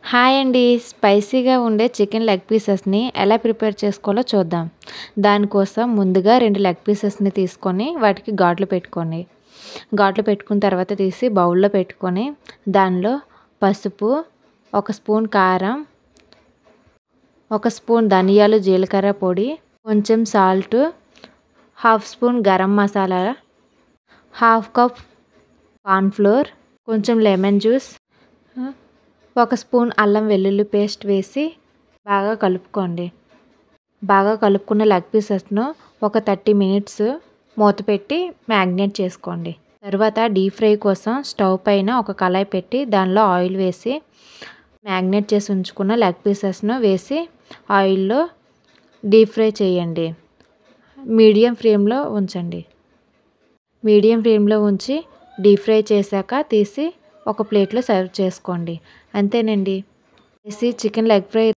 Hi అండి. స్పైసీగా ఉండే చికెన్ లెగ్ పీసెస్ని ఎలా ప్రిపేర్ చేసుకోవాలో చూద్దాం. దానికోసం ముందుగా 2 లెగ్ పీసెస్ని తీసుకొని వాటికి ఘాట్లు పెట్టుకోండి. ఘాట్లు పెట్టుకున్న తర్వాత తీసి బౌల్లో పెట్టుకొని దానిలో పసుపు, 1 స్పూన్ కారం, 1 స్పూన్ ధనియాలు జీలకర్ర పొడి, కొంచెం salt, 1/2 spoon garam masala, 1/2 cup corn flour, కొంచెం లెమన్ జ్యూస్, 1 స్పూన్ అల్లం వెల్లుల్లి పేస్ట్ వేసి బాగా కలుపుకోండి. బాగా కలుపుకున్న లెగ్ పీసెస్ను ఒక 30 మినిట్స్ మూత పెట్టి మ్యాగ్నేట్ చేసుకోండి. తర్వాత డీప్ ఫ్రై కోసం స్టవ్ పైన ఒక కళాయి పెట్టి దానిలో ఆయిల్ వేసి మ్యాగ్నేట్ చేసి ఉంచుకున్న లెగ్ పీసెస్ను వేసి ఆయిల్లో డీప్ ఫ్రై చేయండి. మీడియం ఫ్లేమ్లో ఉంచండి. మీడియం ఫ్లేమ్లో ఉంచి డీప్ ఫ్రై చేశాక తీసి ఒక ప్లేట్లో సర్వ్ చేసుకోండి. అంతేనండి. Chicken leg fry